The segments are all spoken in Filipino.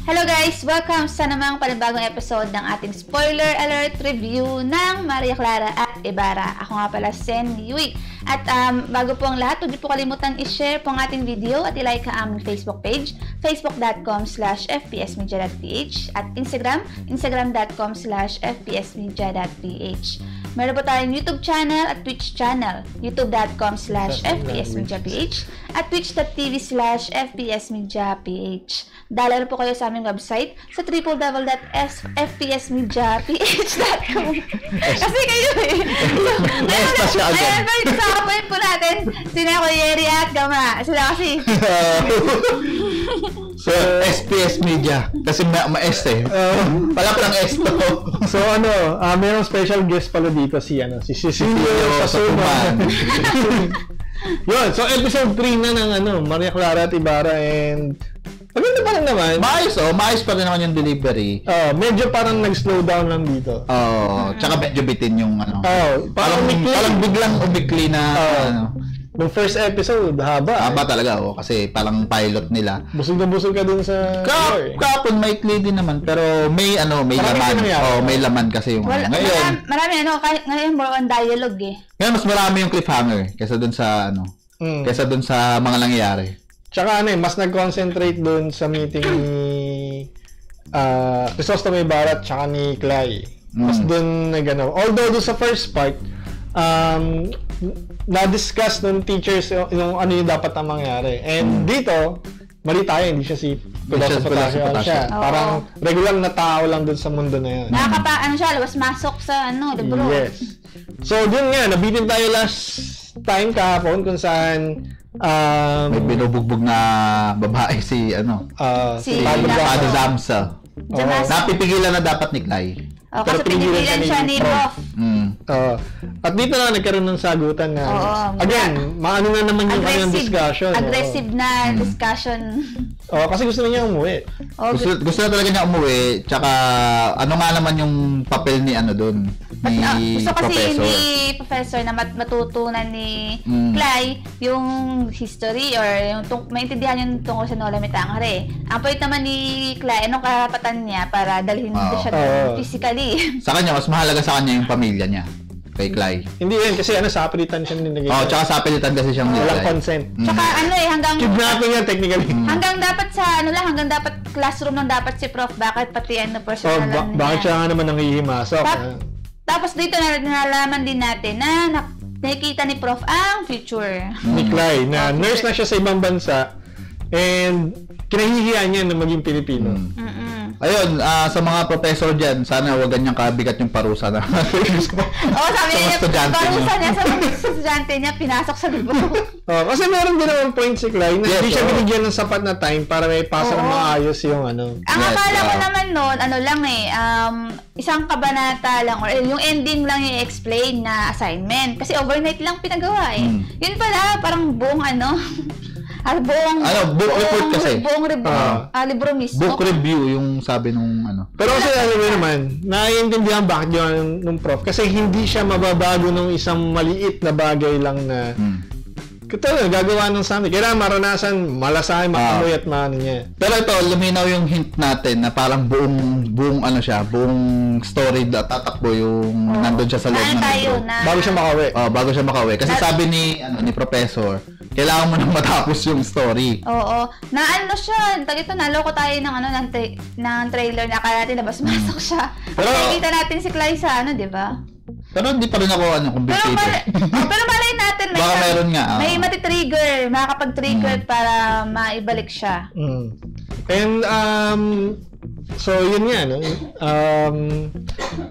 Hello guys! Welcome sa namang panibagong episode ng ating spoiler alert review ng Maria Clara at Ibarra. Ako nga pala, Sen Yui. At bago po ang lahat, huwag niyo po kalimutan i-share po ang ating video at i-like ang aming Facebook page, facebook.com/fpsmedia.ph at instagram.com/fpsmedia.ph. Meron po tayong YouTube channel at Twitch channel, youtube.com/fpsmediaph at twitch.tv/fpsmediaph. Dala po kayo sa aming website sa www.fpsmediaph.com. Kasi kayo Ngayon sa point po natin, sina ko Yeri at Gama. Sila kasi. So, SPS Media. Kasi ma-S eh. Pala parang S to. So mayroong special guest pala dito si Cecilio Sasuma. Yun, so episode 3 na ng Maria Clara at Ibarra, and maganda pa rin naman. Maayos pa rin naman yung delivery. Medyo parang nag-slow down lang dito. Tsaka medyo bitin yung parang biglang umikli na Nung first episode, haba talaga, kasi parang pilot nila. Busog na busog ka dun sa Kapon maikli din naman, pero may laman. May laman kasi yung ngayon. Marami ngayon more on dialogue eh. Ngayon mas marami yung cliffhanger kaysa dun sa kaysa dun sa mga nangyayari. Tsaka mas nag-concentrate dun sa meeting ni Crisostomo Ibarra tsaka ni Clay. Mas dun although dun sa first part, na-discuss ng teachers yung ano yung dapat na mangyari. And dito, mali tayo, hindi siya si Piloso Patacio. Parang regular na tao lang dun sa mundo na yun. Labas-masok sa libro. Yes. So, dun nga, nabitin tayo last time kahapon kung saan may binubugbog na babae si Padre Zamsa. Napipigilan na dapat ni Clay. Kasi pinigilan siya ni Prof. At dito na nagkaroon ng sagutan na again, maano na naman yung kanyang discussion. Aggressive na discussion. Kasi gusto na niya umuwi. Gusto na talaga niya umuwi. Tsaka ano nga naman yung papel ni doon ni gusto kasi professor. Ni professor na matutunan ni Clay yung history or yung maintindihan yung tungkol sa Nola Mitangare. Ang point naman ni Clay, anong karapatan niya para dalhin siya physically. Sa kanya, mas mahalaga sa kanya yung pamilya niya. Kay Clay. Hindi yan, kasi sa apelitan siya nilagay. Tsaka sa apelitan kasi siyang nilagay. Walang consent. Tsaka hanggang kidnapping yan technically. Hanggang dapat sa hanggang dapat classroom lang dapat si Prof. Bakit pati personal lang niya. Bakit siya nga naman nangihimasok? Tapos dito nalaman din natin na nakikita ni Prof. ang future. Ni Clay, na nurse na siya sa ibang bansa and kinahihiya niya na maging Pilipino. Ayun, sa mga professor dyan, sana huwag ganyang kabigat yung parusa na. Sabi niya, parusa niya sa mga estudyante niya, pinasok sa libro. Kasi meron din naman point si Clay na hindi siya binigyan ng sapat na time para may pasa ng maayos yung Ang akala ko naman noon, isang kabanata lang or yung ending lang yung explain na assignment. Kasi overnight lang pinagawa eh. Yun pala, parang buong book report kasi. Buong libro mismo. Book review yung sabi nung Pero kasi alam mo naman, naiintindihan bakit yun nung prof. Kasi hindi siya mababago nung isang maliit na bagay lang na gagawa ng something. Kailangan maranasan, malasahin, makamoy at maano niya. Pero ito, luminaw yung hint natin na parang buong story na tatakbo yung nandun siya sa loob ng libro. Bago siya makauwi. Bago siya makauwi. Kasi sabi ni professor, kailangan mo nang matapos yung story. Siya. Naloko tayo ng trailer na akala natin labas-masok siya. Pero nakikita natin si Clay sa di ba? Pero hindi pa rin ako complicated. Pero malay natin baka meron nga. May matitrigger, makakapag-trigger para maibalik siya. And so yun nga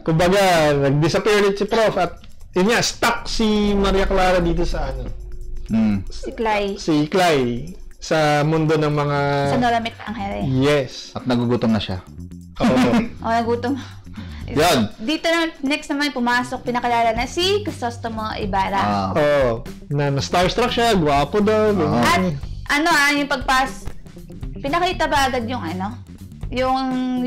kumbaga nag-disappear ulit si Prof at yun nga stuck si Maria Clara dito sa si Clay sa mundo ng mga sa Nola Mitangare. Yes. At nagugutom na siya. Nagutom. Yan. Dito next naman pumasok, pinakalala na si Crisostomo Ibarra. Na starstruck siya, gwapo daw. At yung pinakita ba agad yung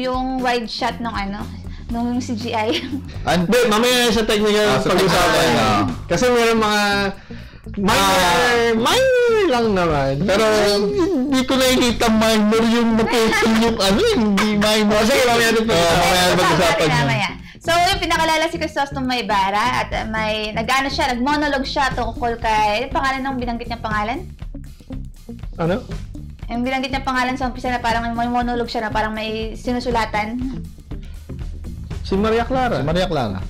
yung wide shot nung CGI? Hindi, mamaya sa technical pag-usapan. Kasi meron mga Minor lang naman. Pero hindi ko nakikita minor yung naputol yung hindi minor. Sige, mamaya din pag-usapan niya. So, yung pinakalala si Crisostomo Ibarra at nag-monologue siya tungkol kay, yung pangalan ng binanggit niyang pangalan? Ano? Yung binanggit niyang pangalan sa umpisa na parang may monologue siya na parang may sinusulatan. Si Maria Clara.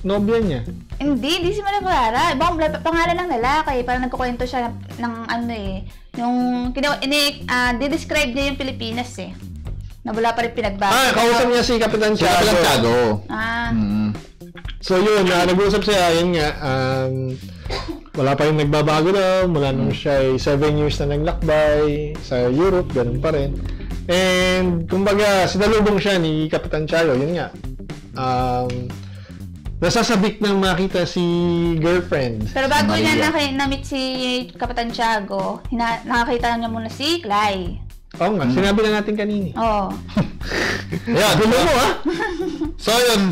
Nobya niya. Hindi si Maria Clara. Ibang pangalan ng lalaki. Parang nagkukwento siya ng yung di-describe niya yung Pilipinas eh. Na wala pa rin pinagbago. Kausap niya si Kapitan Tiago. So yun, nag-uusap siya, yun nga, wala pa rin nagbabago daw, mula nung siya ay 7 years na naglakbay sa Europe, ganun pa rin. And, kumbaga, sinalubong siya ni Kapitan Tiago, yun nga, nasasabik nang makita si girlfriend. Pero bago niya na-meet si Kapitan Tiago, nakakita niya muna si Clay. Oo nga, sinabi na natin kanina. Oo. Ayan, gulo mo So yun,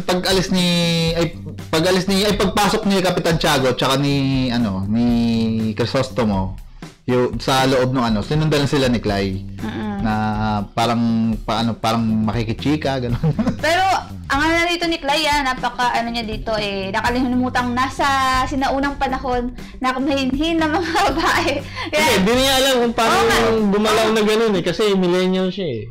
pagpasok ni Kapitan Tiago tsaka ni Crisostomo, sa loob ng sinundan sila ni Clay. Na parang makikichika, gano'n. Pero ang dito ni Clay, napaka niya dito nakalimutang nasa sinaunang panahon na kumahinhin ng mga babae. Kaya hindi niya alam kung paano gumalaw na gano'n kasi millennial siya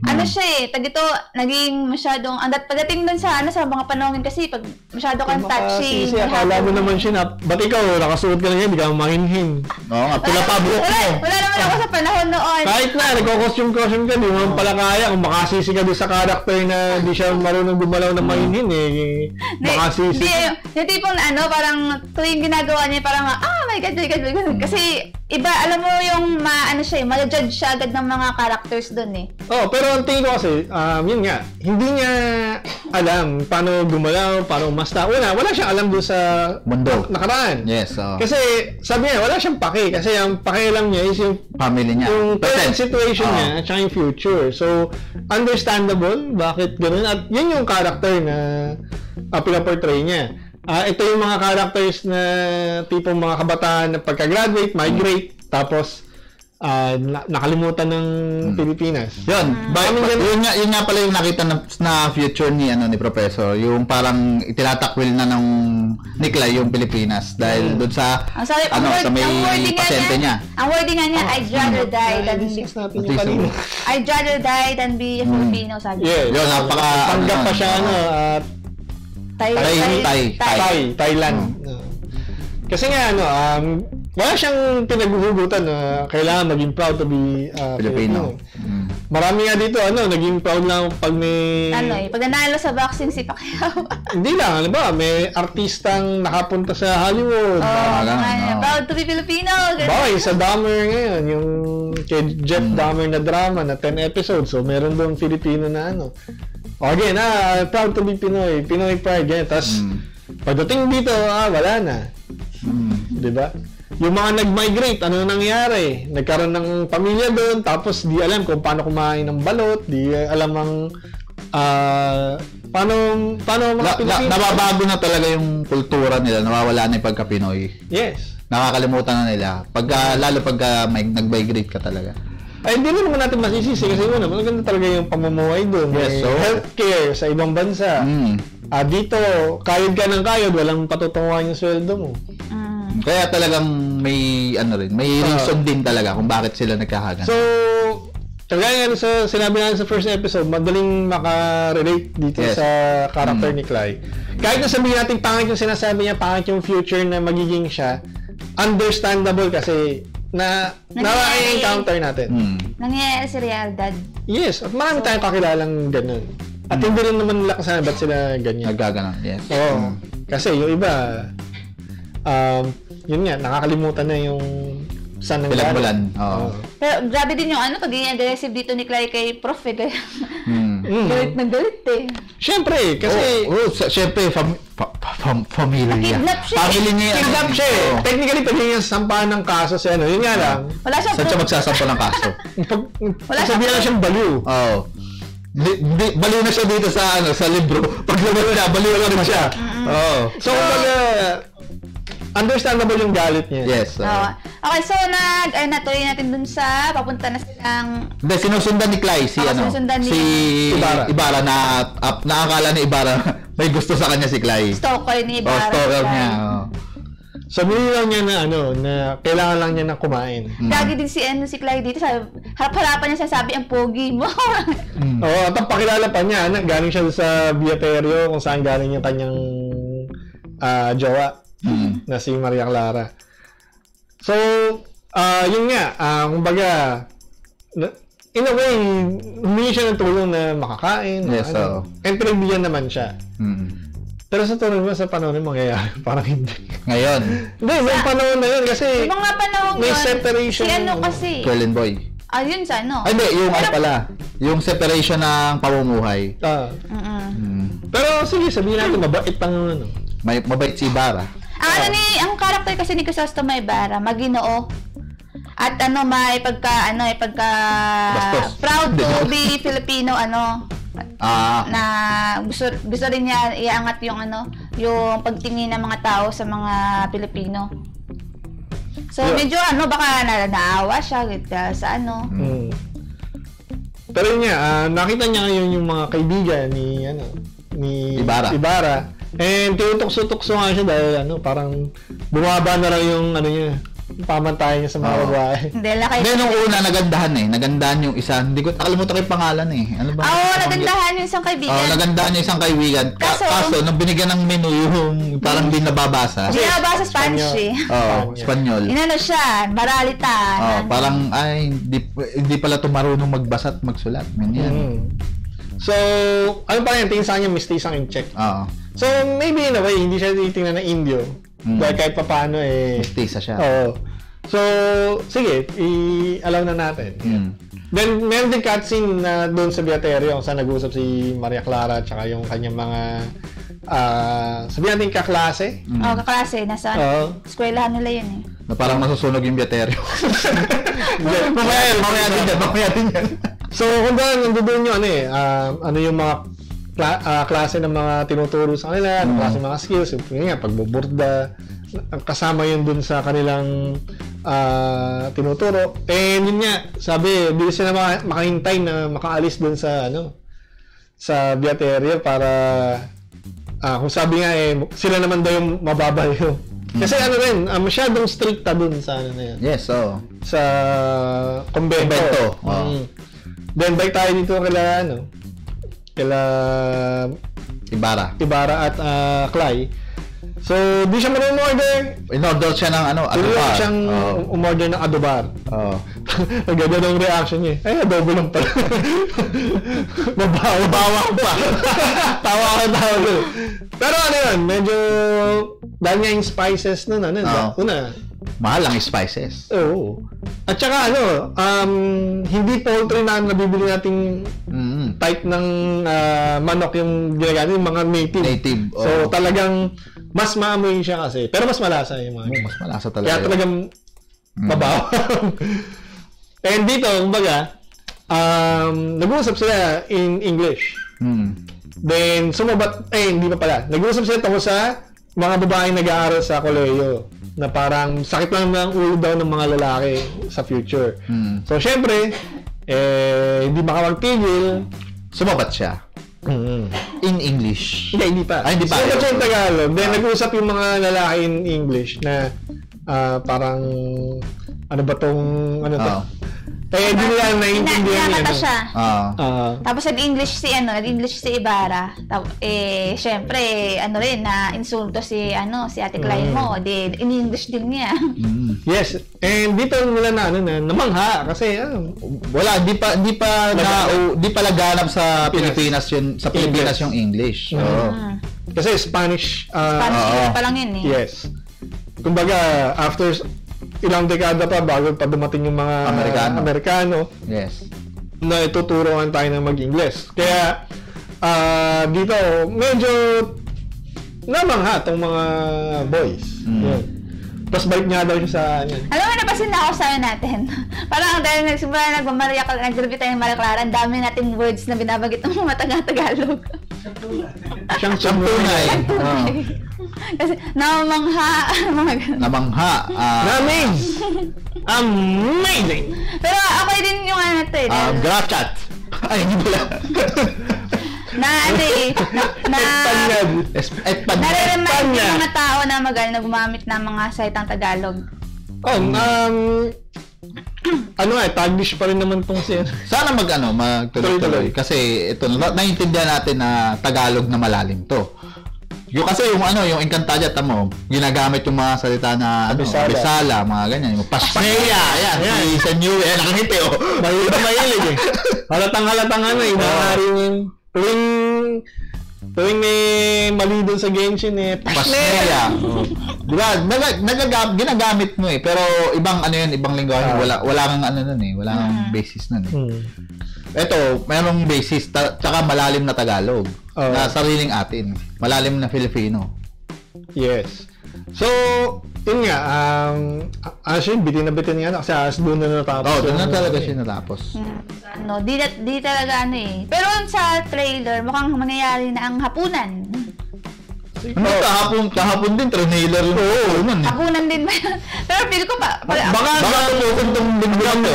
tagito naging masyadong pagdating dun sa mga panahon kasi pag masyado kang touchy. Akala mo naman siya na, ba't ikaw nakasuot ka na yan, hindi ka mahinhin. Oo nga, pinapabuk mo. Wala naman ako sa panahon noon. Kahit na, nagko-costume ka, di mo pala kaya kung makasisi ka doon sa character na di siya marunong gumalaw na mahinhin makasisi. Yung tipong parang tuwing ginagawa niya parang my God. Kasi iba, alam mo yung ma-judge siya agad ng mga characters doon pero ang tingin ko kasi, yun nga, hindi niya alam paano gumalaw, paano umasta. Wala siyang alam doon sa mundo nakaraan. Yes. Kasi sabi niya, wala siyang pake. Kasi ang pake lang niya is yung family niya. Yung present situation niya at saka yung future. So, understandable bakit ganun. At yun yung character na pinaportray niya. Ito yung mga characters na tipong mga kabataan na pagka-graduate, migrate, tapos nakalimutan ng Pilipinas. Yun. Yun nga pala yung nakita na future ni Professor, yung parang itinatakwil na ni Clay yung Pilipinas dahil doon sa sa may pasyente niya. Ang wording niya, I'd rather die than I'd rather die than be a Filipino, sabi. Yeah, yun, tanggap pa siya Thailand. Kasi nga wala siyang pinaghuhugutan na kailangan maging proud to be Filipino. Marami nga dito naging proud lang pag may pag nanalo sa boxing si Pacquiao. Hindi lang, may artistang nakapunta sa Hollywood. Proud to be Filipino. Sa Dahmer ngayon, yung kay Jeff Dahmer na drama na 10 episodes. So meron doon Filipino na again, proud to be Pinoy. Pinoy pride yan. Tapos pagdating dito, wala na. Diba? Yung mga nag-migrate, ano nangyari? Nagkaroon ng pamilya doon, tapos di alam kung paano kumain ng balot, di alam ang paano mga Pilipino. Nababago na talaga yung kultura nila, nawawala na yung pagka-Pinoy. Yes. Nakakalimutan na nila. Lalo pag nag-migrate ka talaga. Ay, hindi naman natin masisisi kasi maganda talaga yung pamumuhay doon. Yes, so healthcare sa ibang bansa. Dito, kayod ka ng kayod, walang patutunguhan yung sweldo mo. Kaya talagang may reason din talaga kung bakit sila nagkakaganito. So, kagaya nga sa sinabi natin sa first episode, madaling maka-relate dito sa character ni Clay. Kahit na sabihin natin pangit yung sinasabi niya, pangit yung future na magiging siya, understandable kasi na-encounter natin. Nangyayari sa realidad. Yes, at marami tayong kakilalang ganun. At hindi rin naman nila kasama ba't sila ganyan. Nagaganon, yes. Oo. Kasi yung iba, yun nga, nakakalimutan na yung saan pinagmulan. Pero grabe din yung pagiging aggressive dito ni Clay kay Prof. Galit na galit Siyempre, kasi siyempre family niya. Family niya. Kidnap siya Technically, pwede niya sampahan ng kaso sa yun nga lang. Wala siya. Saan siya magsasampa ng kaso? Sabihan lang siyang baliw. Baliw na siya dito sa libro. Pag lumabas siya, baliw na rin siya. So, kumbaga, understandable yung galit niya. Yes. Okay, so natuloy natin dun sa papunta na silang... Hindi, sinusundan ni Clay si Ibarra na nakakala ni Ibarra may gusto sa kanya si Clay. Stalker ni Ibarra. Stalker niya. So, lang niya na kailangan lang niya na kumain. Lagi din si Clay dito. Harap-harapan niya sabi ang pogi mo. Oo, at ang pakilala pa niya, galing siya sa Beaterio kung saan galing yung kanyang jowa na si Maria Clara. So, yun nga, kumbaga, in a way, humingi siya ng tulong na makakain. Yes, and pinagbigyan naman siya. Pero sa tulong mo, sa panahon yung mangyayari, parang hindi. Ngayon? Hindi, may panahon na yun kasi mga panahon may separation. Si ano kasi? Quellen Boy. Yun sa ano? Ay, hindi, yung pala. Yung separation ng pamumuhay. Pero sige, sabihin natin, mabait pang Mabait si Ibarra. Ang karakter kasi ni Crisostomo Ibarra, maginoo. At may pagka Bastos. proud to be Filipino, na gusto rin niya iangat yung yung pagtingin ng mga tao sa mga Pilipino. So medyo baka naawa siya sa Pero yun nga, nakita niya ngayon yung mga kaibigan ni Ibarra. And tinutukso-tukso nga siya dahil parang bumaba na lang yung niya, pamantayan niya sa mga babae. Hindi, nung una, nagandahan yung isa. Hindi ko, nakalimutan ko yung pangalan Ano ba? nagandahan yung isang kaibigan. Nagandahan yung isang kaibigan. Kaso, nung binigyan ng menu, yung parang di nababasa. Hindi nababasa Spanish Espanyol. Inano siya, maralita. Parang, hindi pala ito marunong magbasa at magsulat. Ganyan. So, ano pa yan? Tingin sa kanya, mistisang in check. So, maybe in a way, hindi siya titingnan na Indio. Dahil kahit papaano mistisa siya. So, sige, i-allow na natin. Then, meron din cutscene na doon sa Beaterio kung saan nag-uusap si Maria Clara at saka yung kanyang mga sabihin natin kaklase. Kaklase. Nasa eskwelahan nila yun Na parang masusunog yung Beaterio. Mamaya din yan. So, kung ba, nandoon yung yung mga klase ng mga tinuturo sa kanila, ng klase ng mga skills, yung pagbuburda, kasama yun dun sa kanilang tinuturo. And yun nga, sabi, hindi sila makahintay na makaalis dun sa sa Beaterio para kung sabi nga sila naman daw yung mababaliw. Kasi masyadong stricta dun sa na yan. Yes, sa kumbento. Then balik tayo dito kila Ibarra at Clay. So, di siya marunong order. In-order siya ng adobar. Tuloy siyang umorder ng adobar. Ang ganda ng reaction niya. Ay, adobo lang pala. Mabawa ko pa. Tawa ko. Pero yun, medyo dahil nga yung spices una, mahal ang spices. Oo. At saka hindi poultry na nabibili nating type ng manok yung ginagamit, yung mga native. So talagang mas maamoy siya kasi. Pero mas malasa yung mga. Mas malasa talaga. Kaya talagang mabaw. And dito, kumbaga, nag-uusap sila in English. Then, hindi pa pala. Nag-uusap sila tungkol sa mga babaeng nag-aaral sa kolehiyo na parang sakit lang ng ulo daw ng mga lalaki sa future. So, syempre, hindi makapagpigil. Sumabat siya. In English. Hindi pa. Hindi pa. Sumabat siya in Tagalog. Then, nag-usap yung mga lalaki in English na parang ano ba tong to? Hindi nila naiintindihan niya. Siya. Tapos nag-English si Ibarra. Syempre, rin na insulto si Ate Clay mo. In-English din niya. Yes. And dito nila namangha kasi wala, di pa laganap sa Pilipinas yun, sa Pilipinas yung English. Kasi Spanish pa lang yun Yes. Kumbaga, after ilang dekada pa bago pa dumating yung mga Amerikano. Yes. Na ituturuan tayo ng mag-Ingles. Kaya dito medyo namangha tong mga boys. Tapos balik nga daw siya sa Alam mo, napasin na ako sa'yo natin. Parang dahil nagsimula nag-review tayo ng Maria Clara, ang dami natin words na binabagit ng mga Tagalog. Siyang tunay. Kasi namangha. Namangha. Amazing! Pero okay din yung ano to eh. Grachat. Ay, hindi pala. Nare-remind yung mga tao na gumamit ng mga salitang Tagalog. Taglish pa rin naman tong siya. Sana magtuloy-tuloy. Kasi ito, naiintindihan natin na Tagalog na malalim to. Kasi yung Encantadia, ginagamit yung mga salita na Bisala, mga ganyan. Yung Pasmeya, yan. Sa New, nakangiti, Mahilig eh. Halatang inahari yung tuwing may mali doon sa Genshin Pasmeya. Diba? Ginagamit mo eh. Pero ibang ibang lingwahe. Wala kang wala kang basis nun Ito, mayroong basis, tsaka malalim na Tagalog. Na sariling atin. Malalim na Filipino. Yes. So, yun nga, actually, bitin nga kasi doon na natapos. Doon na talaga siya natapos. Di talaga Pero sa trailer, mukhang mangyayari na ang hapunan. Kahapon din, trailer yung hapunan din ba yun? Pero feel ko pa. Baka itong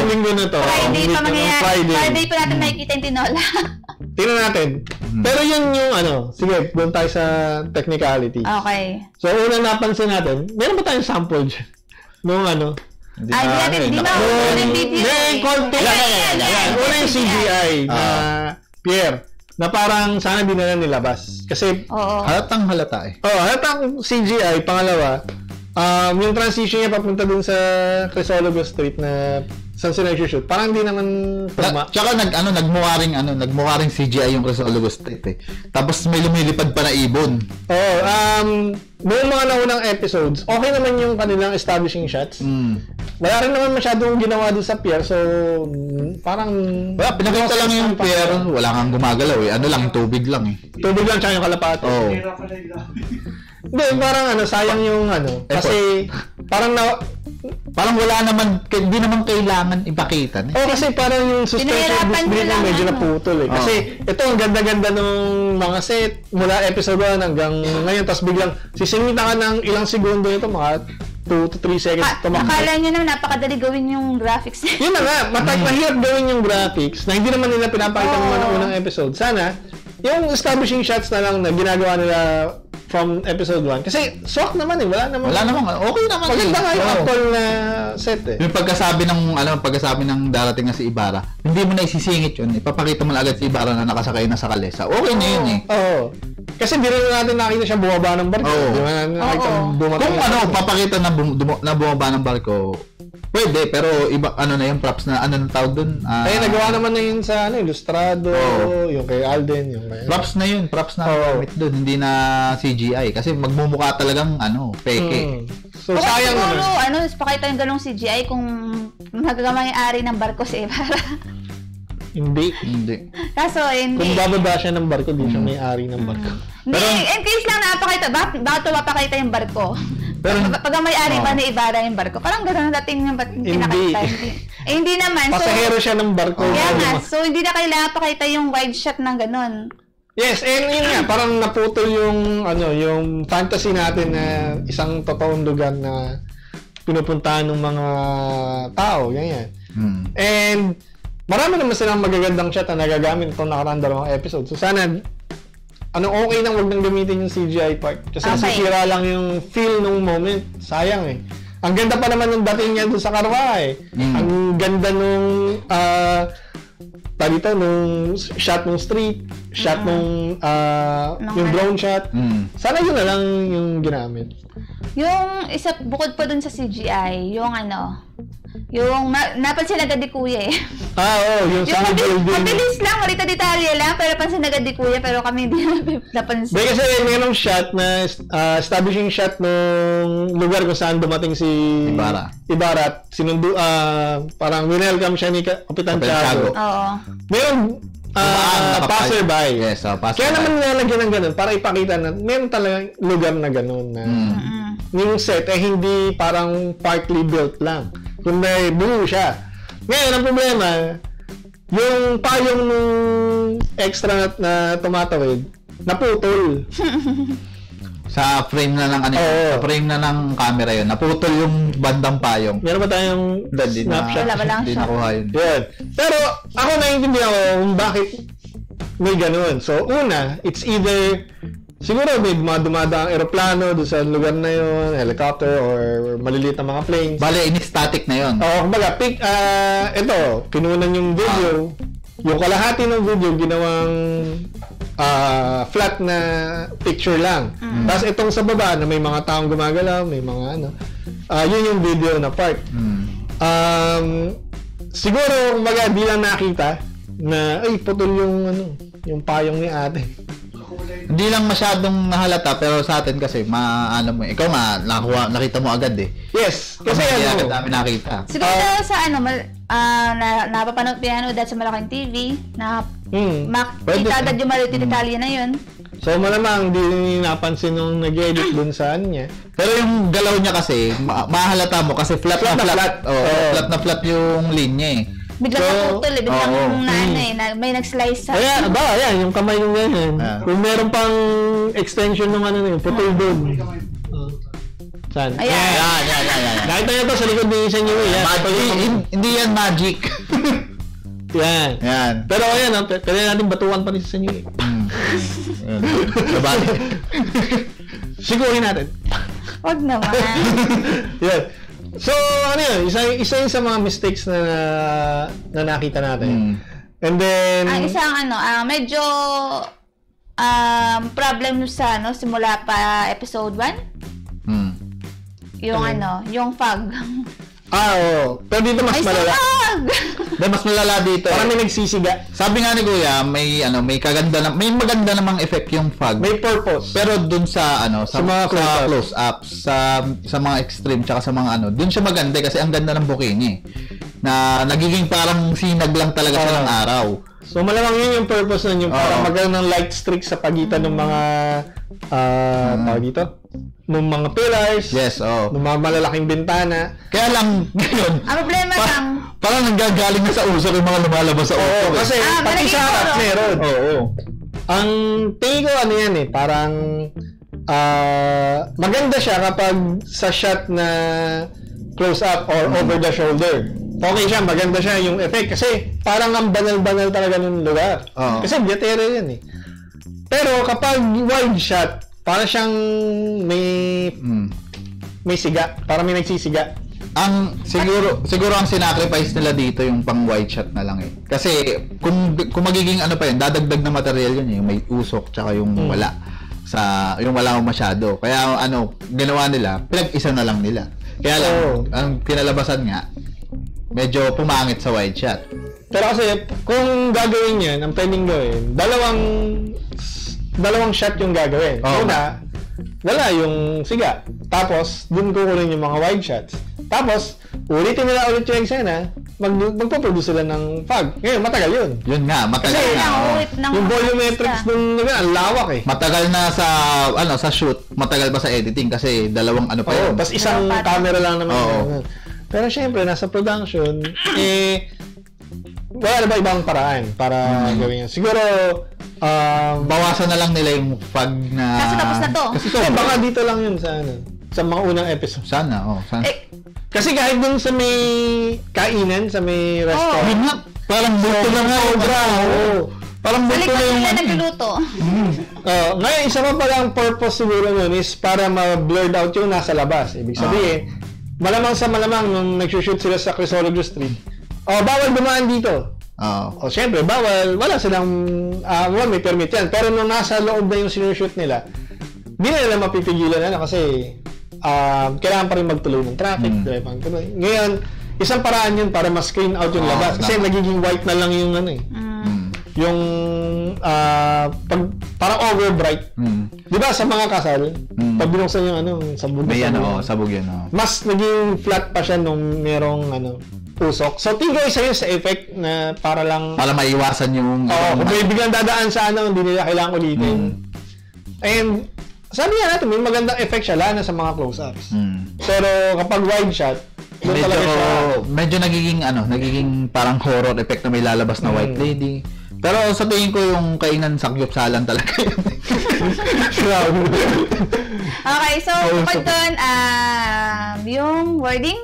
linggo na to. Friday pa mangyayari. Friday pa natin makikita yung tinola. Tingnan natin. Pero yun yung sige, doon tayo sa technicality. Okay. So, una napansin natin, meron ba tayong sample dyan? Hindi na video. Una yung CGI na Pierre, na parang sana di na nilabas. Kasi halatang halata halatang CGI. Pangalawa, yung transition niya papunta dun sa Crisologo Street na saan sila nag-shoot. Parang hindi naman tsaka nagmuwaring CGI yung Crisologo Street Tapos may lumilipad pa na ibon. Noong mga naunang episodes, okay naman yung kanilang establishing shots. Wala rin naman masyadong ginawa doon sa pier, so parang pinakita lang yung pier, wala kang gumagalaw tubig lang Tubig lang tsaka yung kalapate. Hindi, parang sayang yung kasi parang wala naman, hindi naman kailangan ipakita. Kasi parang yung suspension display na medyo naputol Kasi ito, ang ganda-ganda nung mga set, mula episode 1 hanggang ngayon, tapos biglang sisimita ka ng ilang segundo ito, mga 2 to 3 seconds. Akala nyo naman, napakadali gawin yung graphics. Yun na nga, mahirap gawin yung graphics na hindi naman nila pinapakita ng mga unang episode. Sana, yung establishing shots na lang na ginagawa nila from episode 1. Kasi swak naman wala naman. Okay naman. Maganda nga yung actual na set Yung pagkasabi ng darating na si Ibarra, hindi mo na isisingit yun. Ipapakita mo na agad si Ibarra na nakasakay na sa kalesa. Okay na yun Kasi di rin natin nakita siya bumaba ng barko. Kung papakita na bumaba ng barko, pwede, pero iba na yung props na ng tawag doon. Nagawa naman na yun sa Ilustrado, yung kay Alden, yung kay props na gamit doon, hindi na CGI kasi magmumukha talagang peke. So sayang naman. Pakita yung ganung CGI kung magagamay-ari ng barko si Ibarra. Hindi. Kaso, hindi. Kung bababa siya ng barko, di siya may-ari ng barko. Pero, in case lang napakita, bakit mapakita yung barko? Pero, pag may-ari ba ni Ibarra yung barko? Parang gano'n dating yung pinakita. Hindi naman. Pasahero siya ng barko. Kaya nga, so hindi na kailangan pakita yung wide shot ng gano'n. Yes, and yun nga, parang naputol yung, yung fantasy natin na isang totoong lugar na pinupuntahan ng mga tao, ganyan. And, marami naman silang magagandang shot na nagagamit itong nakaraan dalawang episode. So sana, okay nang wag nang gamitin yung CGI part. Kasi nasisira lang yung feel nung moment. Sayang Ang ganda pa naman ng dating niya dun sa Karwa Ang ganda nung, nung shot nung street, shot nung, yung drone shot. Sana yun na lang yung ginamit. Yung isa, bukod pa dun sa CGI, yung yung napansin agad ni Kuya yung sa building. Mabilis lang, marita detalye lang, pero pansin agad ni Kuya, pero kami hindi napansin. Kasi mayroong shot na establishing shot ng lugar kung saan dumating si Ibarra. Sinundo, parang winelcome siya ni Kapitan Tiago. Oo. Mayroong passerby. Yes, passerby. Kaya naman nilalagyan ng ganun para ipakita na mayroon talagang lugar na ganun na yung set hindi parang partly built lang. Kundi buo siya. Ngayon, ang problema, yung payong nung extra na tumatawid, naputol. Sa frame na ng sa frame na ng camera yun. Naputol yung bandang payong. Meron ba tayong snapshot? Wala ba lang Hindi nakuha yun. Yan. Pero ako naiintindihan ko kung bakit may ganun. So una, it's either siguro may dumadaang eroplano doon sa lugar na yun, helicopter or maliliit na mga planes. Bale, in-static na yun. Oo, kumbaga, ito, pinunan yung video. Yung kalahati ng video, ginawang flat na picture lang. Tapos itong sa baba na may mga taong gumagalaw, may mga yun yung video na part. Siguro, kumbaga, di lang nakita na, ay, putol yung payong ni ate. Hindi lang masyadong nahalata pero sa atin kasi ikaw nga nakita mo agad eh. Yes, kasi agad namin nakita. Siguro sa napapanood dahil sa malaking TV na makita agad yung maliit detalye na yun. So malamang hindi napansin nung nag-edit dun sa niya. Pero yung galaw niya kasi mahalata mo kasi flat na flat. Flat na flat yung linya eh. Biglang naputol biglang may nag-slice sa. Kaya, yan, yung kamay yung ganyan. Kung meron pang extension ng putol doon. Saan? Ayan. Nakita niyo to sa likod ng isa niyo. Hindi yan magic. Yan. Pero ayan, pwede natin batukan pa rin sa inyo eh. Sigurin natin. Wag naman. Yan. So, isa yun sa mga mistakes na nakita natin. And then ang isang medyo problem sa simula pa episode 1. Yung fog. Oo. Pero dito mas malala. Mas malala dito. Parang may nagsisiga. Sabi nga ni Kuya, may maganda namang effect yung fog. May purpose. Pero dun sa mga close-ups, sa mga extreme tsaka sa mga dun siya maganda kasi ang ganda ng bukini. Na nagiging parang sinag lang talaga siya ng araw. So malamang yun yung purpose nun, yung parang maganda ng light streak sa pagitan ng mga tawag dito? Nung mga pillars, nung mga malalaking bintana. Kaya lang, ngayon, ang problema lang, parang nanggagaling na sa usok yung mga lumalabas sa usok. Kasi pati sa harap meron. Ang tingin ko yan parang maganda siya kapag sa shot na close up or over the shoulder. Okay siya, maganda siya yung effect kasi parang ang banal-banal talaga ng lugar. Kasi biyatero yan eh. Pero kapag wide shot, para siyang may siga, para may nagsisiga. Siguro ang sinacrifice nila dito yung pang wide shot na lang eh. Kasi kung magiging pa yun, dadagdag na material yun yung may usok tsaka yung wala masyado. Kaya ginawa nila, pinag-isa na lang nila. Kaya lang ang kinalabasan nga medyo pumangit sa wide shot. Pero kasi kung gagawin yan, ang pwedeng gawin, dalawang shot yung gagawin. Una, wala yung siga. Tapos, dun kukunin yung mga wide shots. Tapos, ulitin nila ulit yung eksena, magpo-produce sila ng fog. Ngayon, matagal yun. Yun nga, matagal na. Yung volumetrics dun, ang lawak eh. Matagal na sa shoot, matagal pa sa editing kasi dalawang pa yun. Tapos isang camera lang naman. Pero syempre, nasa production, wala na ba ibang paraan para gawin yan? Siguro, bawasan na lang nila yung fog na... Kasi tapos na to. Kasi baka dito lang yun sa mga unang episode. Sana. Kasi kahit dun sa may kainan, sa may restaurant. Parang bulto na nga. Parang bulto na yung... nagluluto. Ngayon, isa pa palang purpose siguro nun is para ma-blurred out yung nasa labas. Ibig sabihin, malamang nung nag-shoot sila sa Crisologio Street, bawal dumaan dito. Siyempre, bawal. Wala silang, may permit yan. Pero nung nasa loob na yung sinushoot nila, hindi na nila mapipigilan kasi kailangan pa rin magtuloy ng traffic. Ngayon, isang paraan yun para ma-screen out yung labas. Kasi nagiging white na lang yung yung parang over-bright. Di ba sa mga kasal, pag binuksan yung sabog na sabog yan. Mas naging flat pa siya nung merong usok. So, tingin ko isa yun sa effect na para maiwasan yung... kung may biglang dadaan sa hindi nila kailangan ulitin. And, sabi nga natin, may magandang effect siya, lalo na sa mga close-ups. Pero kapag wide shot, medyo nagiging parang horror effect na may lalabas na white lady. Pero sa tingin ko yung kainan sakyop-salan talaga yun. Okay, so bukod doon, yung wording?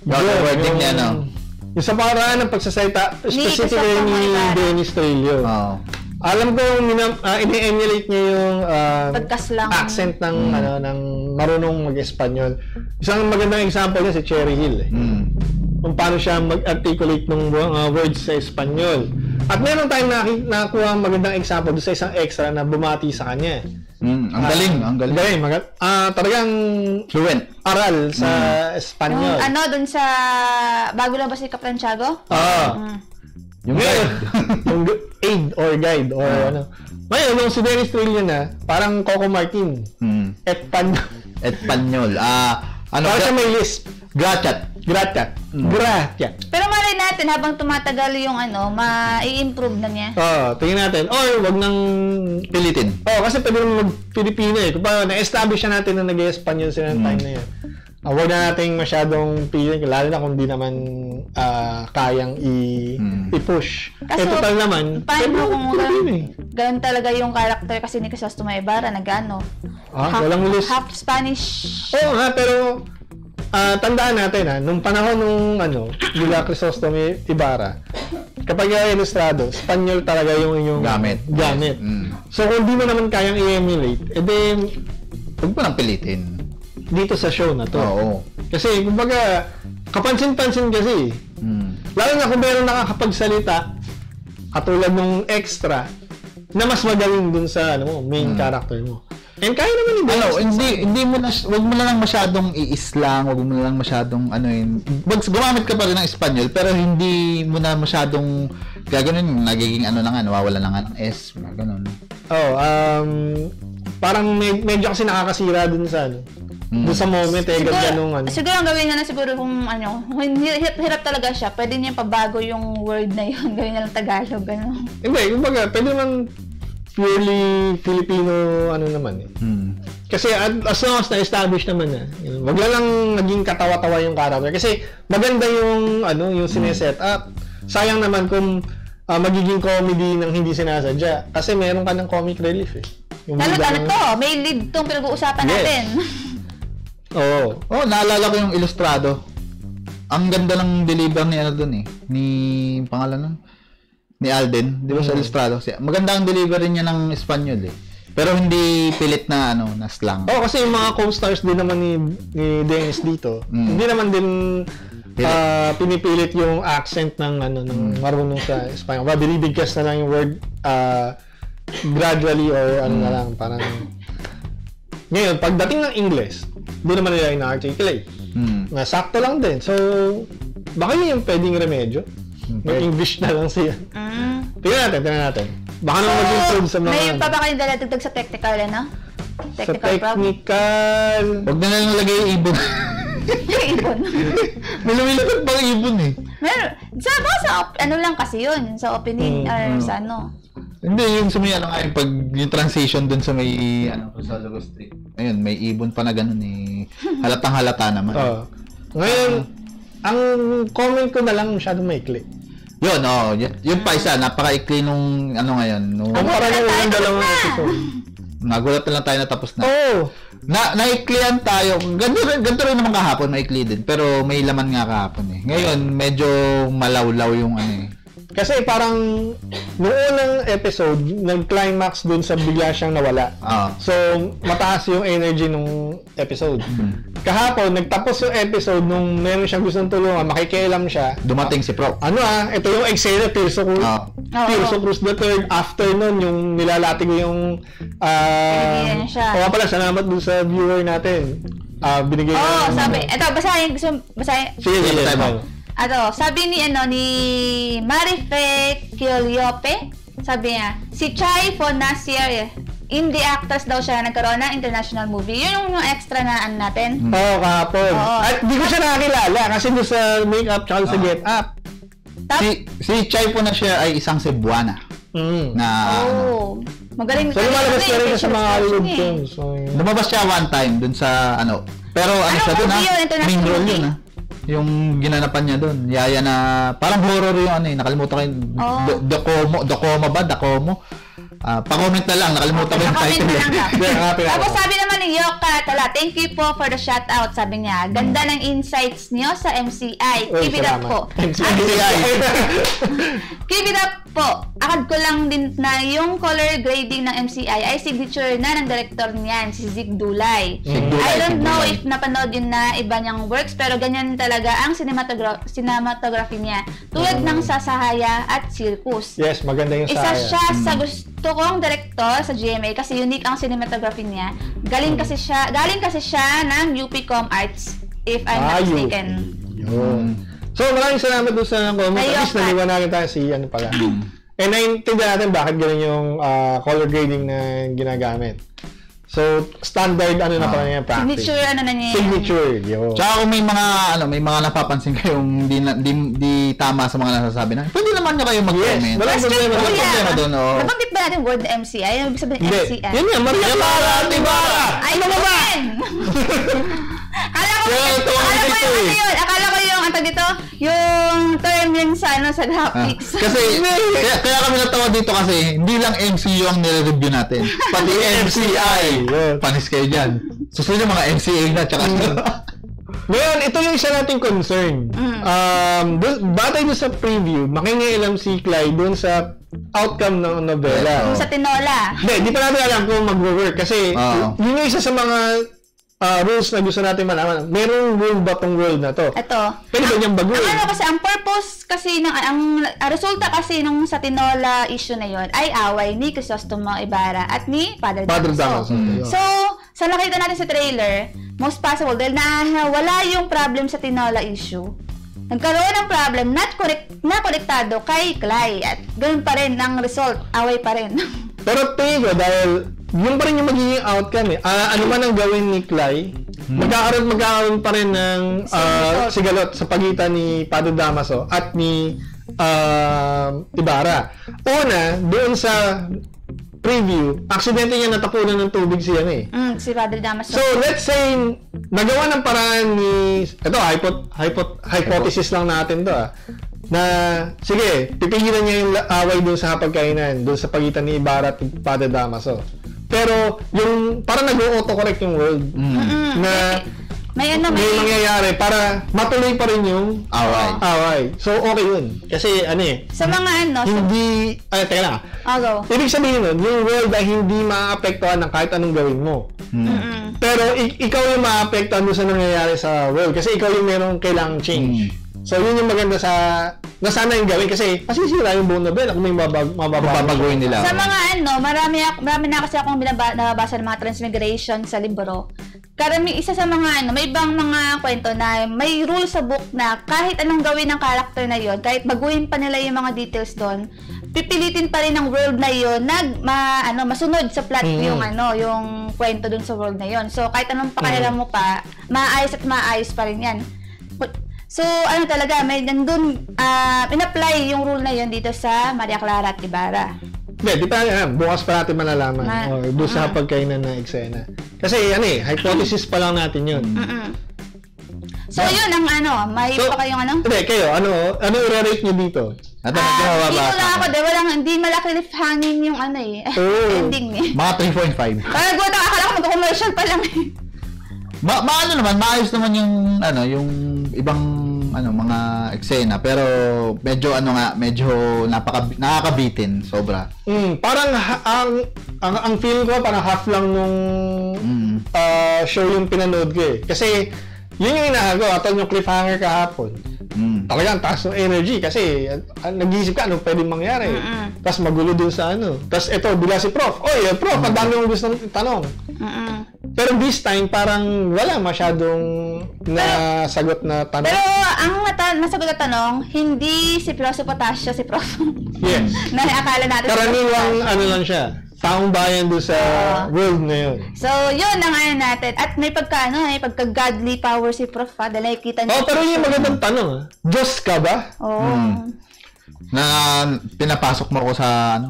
Wording niya, no? Yung sa paraan ng pagsasalita, specifically ni Dennis Trillo. Alam ko, ini-emulate niya yung accent ng ng marunong mag-Espanyol. Isang magandang example niya si Cherry Hill. Kung paano siya mag-articulate ng words sa Espanyol. At meron tayong nakuha magandang example sa isang extra na bumati sa kanya. Ang galing. Talagang fluent. Aral sa Espanyol. Dun sa bago lang ba si Captain Tiago? Yung guide. Yung aid or guide or ano. Ngayon, nung si Dennis Trillo na, parang Coco Martin. Espanyol. Parang siya may lisp. Gracias. Pero malay natin, habang tumatagal yung ma-i-improve na niya. Tingnan natin. Or, wag nang pilitin. Kasi pwede naman mag-Pilipino eh. Kung pa, na-establish na natin na nag-Espanyol sila ng time na yun. Huwag na natin masyadong pilitin, lalo na kung di naman kayang i-push. Total naman, paano kung ganun talaga yung character kasi ni Crisostomo Ibarra, walang list. Half Spanish. Oo nga, pero tandaan natin nung panahon nung nila Crisostomo Ibarra, kapag ilustrado, Espanyol talaga yung inyong gamit. So kung di mo naman kayang i-emulate, huwag mo nang pilitin. Dito sa show na to. Oo. Kasi kumbaga kapansin-pansin kasi. Lalo na kung meron nakakapagsalita katulad nung extra na mas magaling dun sa main character mo. And kaya naman hindi mo na, wag mo na lang masyadong i-islang, wag mo na lang masyadong gumamit ka pa rin ng Espanyol pero hindi mo na masyadong gagawin nagiging nawawala na nga ng S, gano'n. Parang medyo kasi nakakasira dun sa doon sa moment siguro ang gawin niya na siguro kung hirap talaga siya, pwede niya pabago yung word na yun, gawin niya lang Tagalog, gano'n. Hindi, kumbaga, pwede naman purely Filipino naman eh. Kasi as long as na-establish naman wag lang naging katawa-tawa yung character. Kasi maganda yung yung sineset up. Sayang naman kung magiging comedy ng hindi sinasadya. Kasi meron ka ng comic relief eh. Lalo to, may lead tong pinag-uusapan natin. Naalala ko yung ilustrado. Ang ganda ng deliver ni ni pangalan nun? Ni Alden, di ba sa ilustrado? Maganda ang delivery niya ng Espanyol eh. Pero hindi pilit na na slang. Kasi yung mga co-stars din naman ni Dennis dito, hindi naman din pinipilit yung accent ng ng marunong sa Espanyol. Binibigkas na lang yung word gradually or na lang, parang ngayon, pagdating ng English, doon naman nila ina-articulate. Sakto lang din. So, baka yun yung pwedeng remedyo. May English na lang siya. Tingnan natin. Baka naman mag-improve sa mga... May pa ba kayong dalatagdag sa technical, Technical... Huwag na lang lagay yung ibon. Yung ibon? May lumilapit pang ibon eh. Meron. Sa lang kasi yun. Sa opening or sa Hindi, yung sa may yung transition dun sa may Rosaldo Street. Ayun, may ibon pa na ganun eh. Halatang halata naman. Ngayon, ang comment ko na lang masyadong maikli. Yun, yun pa isa, napaka-ikli nung ngayon. Para yung dalawang episode. Nagulat na lang tayo na tapos na. Naiklian tayo. Ganito rin naman kahapon, maikli din. Pero may laman nga kahapon eh. Ngayon, medyo malawlaw yung Kasi parang noong unang episode, nag-climax dun sa bigla siyang nawala. So, mataas yung energy nung episode. Kahapon, nagtapos yung episode nung meron siyang gustong tulungan, makikialam siya. Dumating si Pro. Ito yung eksena, Tirso Cruz the Third. After nun, yung nilalati ko yung... pala, salamat dun sa viewer natin. Binigay sabi. Ito, basahin. Sige, basahin. Sabi ni Marife Quiliope, sabi niya, si Chai Fonasier, indie actress daw siya, nagkaroon ng international movie. Yun yung extra na natin. Kahapon. At di ko siya nakakilala kasi doon sa makeup tsaka sa get up. Si Chai Fonasier ay isang Cebuana. Magaling. So, lumalabas ka rin sa mga Hollywood films. Lumabas siya one time dun sa pero siya dun main role yun yung ginanapan niya doon. Yaya na, parang horror yung ano eh, nakalimutan ko yung Dacomo. Pa-comment na lang, nakalimutan ko yung title. Tapos sabi naman ni Yoka Tala, thank you po for the shoutout. Sabi niya, ganda ng insights niyo sa MCI. Keep it up po. Keep it up po. Akad ko lang din na yung color grading ng MCI ay signature na ng director niyan, si Zig Dulay. I don't know if napanood yun na iba niyang works, pero ganyan talaga ang cinematography niya. Tulad ng Sasahaya at Circus. Yes, maganda yung Isa siya sa gusto kong director sa GMA kasi unique ang cinematography niya. Galing kasi siya ng UP Com Arts, if I'm not mistaken. So, maraming salamat doon sa comment. At least naliwanagan tayo si ano pala. And naiintindihan natin bakit ganun yung color grading na ginagamit. So, standard ano na pala niya practice. Signature ano na niya. Signature, yun. Tsaka kung may mga napapansin kayong di tama sa mga nasasabi na, pwede naman nyo kayo mag-comment. Walang problema doon. Nabanggit ba natin word na MCI? Ano ibig sabihin MCI? Yun nga, Maria Clara at Ibarra! Ay, ano ba? Akala ko yung antag dito, yung term yun sa graphics. Kasi kaya kami natawa dito kasi hindi lang MCU ang nire-review natin, pati MCI. Panis kayo dyan. Susunod yung mga MCA na tsaka ngayon, ito yung isa nating concern. Batay doon sa preview, makingialam si Clay doon sa outcome ng novela. Sa tinola. Hindi pa natin alam kung mag-work kasi yun yung isa sa mga rules na gusto natin malaman. Merong rule ba tong world na to? Ito. Pwede ba niyang baguhin? Ang purpose kasi ang resulta kasi nung sa tinola issue na yon ay away ni Crisostomo Ibarra at ni Padre Damaso. So, sa nakita natin sa trailer, most possible dahil wala yung problem sa tinola issue, nagkaroon ng problem na konektado kay Clay at ganoon pa rin ang result, away pa rin. Pero tingin ko dahil yun pa rin yung magiging outcome eh. Ano man ang gawin ni Clay, magkakaroon pa rin ng sigalot sa pagitan ni Padre Damaso at ni Ibarra. Una, doon sa preview, aksidente niya natapunan ng tubig siya si Padre Damaso. So, let's say, nagawa ng paraan ni, ito, hypothesis lang natin to na, sige, pipigilan niya yung away doon sa hapagkainan, doon sa pagitan ni Ibarra at Padre Damaso. Pero, yung, parang nag-auto-correct yung world na may mangyayari para matuloy pa rin yung away. So, okay yun. Kasi, sa mga hindi, teka lang. Go. Ibig sabihin nun, yung world ay hindi maapektuhan ng kahit anong gawin mo. Pero, ikaw yung maapektuhan doon sa nangyayari sa world. Kasi ikaw yung merong kailangang change. So, yun yung maganda na sana yung gawin kasi masisira yung buong novela kung may mababaguhin nila. Sa mga marami na kasi akong nababasa ng mga transmigration sa libro. Isa sa mga may ibang mga kwento na may rule sa book na kahit anong gawin ng character na yon, kahit baguhin pa nila yung mga details doon, pipilitin pa rin ng world na yon masunod sa plot yung kwento doon sa world na yon. So, kahit anong pakialam mo pa, maayos pa rin yan. So, talaga, may nandun, in-apply yung rule na yun dito sa Maria Clara at Ibarra. Di pa bukas pa natin malalaman. Doon sa pagkainan na eksena. Kasi, hypothesis pa lang natin yun. So, yun ang may pa kayong Hindi, kayo, ano i-rate nyo dito? Dito lang ako, hindi malaki hangin yung ending Mga 3.5. Kaya akala ko mag-commercial pa lang maayos naman yung yung ibang mga eksena pero medyo nakakabitin sobra. Parang ang feel ko parang half lang nung show yung pinanood ko eh. Kasi yun yung inahagaw at yung cliffhanger kahapon. Talagang taas ng energy kasi nag-iisip ka anong pwedeng mangyari. Tapos magulo dun sa Tapos ito, bila si Prof. Prof, ang dami mong gustong tanong. Pero this time, parang wala masyadong nasagot na tanong. Pero ang nasagot na tanong, hindi si Prof. Potasio, si Prof. Yes. Na akala natin. Karaniwang lang siya. Taong bayan doon sa world na yun. So, yun ang natin. At may pagka-godly power si Prof. Dahil nakikita niya. Pero yung magandang tanong, Diyos ka ba? Na pinapasok mo ko sa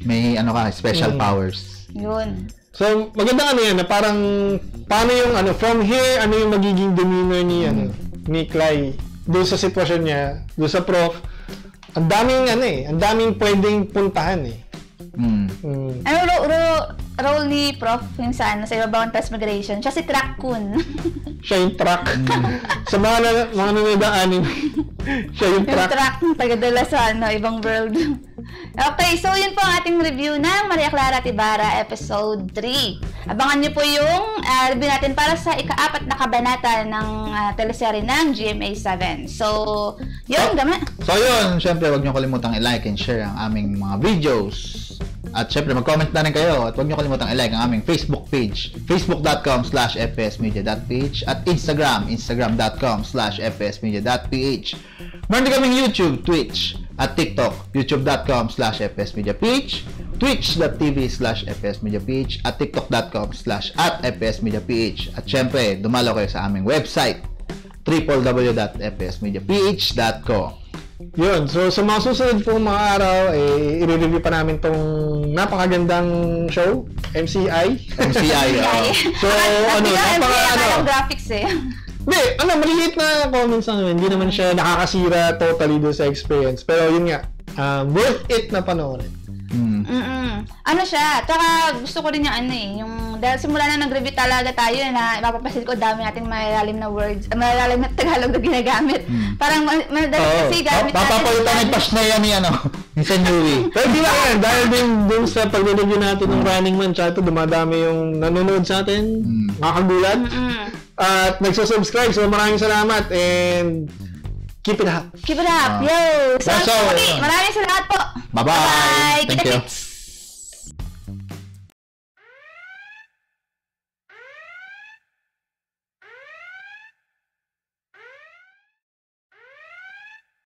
may special powers. Yun. So, magandang yan, na parang, paano yung, from here, yung magiging demeanor ni, ni Clay doon sa sitwasyon niya, doon sa prof, ang daming pwedeng puntahan eh. Ano role ni Prof yung sa Ibabawang Transmigration? Siya si Track-kun. Siya yung Track. Sa mga nanonood ng anime, siya yung Track. Yung Track, tagadala sa ibang world. Okay, so yun po ang ating review ng Maria Clara at Ibarra Episode 3. Abangan niyo po yung review natin para sa ika-4 na kabanata ng teleserye ng GMA7. So, yun, gama. So, yun, syempre, huwag niyo kalimutang i-like and share ang aming mga videos. At syempre, mag-comment na rin kayo at huwag niyo kalimutang i-like ang aming Facebook page, facebook.com/fpsmedia.ph at instagram.com/fpsmedia.ph. Meron din kaming YouTube, Twitch at TikTok, youtube.com/fpsmediaph, twitch.tv/fpsmediaph at tiktok.com/fpsmediaph. At syempre, dumalo kayo sa aming website, www.fpsmediaph.com. Yun. So, sa mga susunod pong mga araw, i-review pa namin tong napakagandang show, MCI. So, graphics eh. Hindi, maliit na comments lang naman. Hindi naman siya nakakasira totally doon sa experience. Pero yun nga, worth it na panoorin. Ano siya, tsaka gusto ko rin yung dahil simula na nag-review talaga tayo na mapapasil ko dami nating malalim na words, malalim na Tagalog na ginagamit. Parang kasi gamit natin. Papapalitan ng pas na yan ni Senui. Pero di ba yan, dahil din dun sa pag-review natin ng Running Man, tsaka ito dumadami yung nanonood sa atin, makakagulat, at nagsusubscribe. So maraming salamat and keep it up. Keep it up. Yo! So, maraming salamat po. Bye-bye. Kita-kits.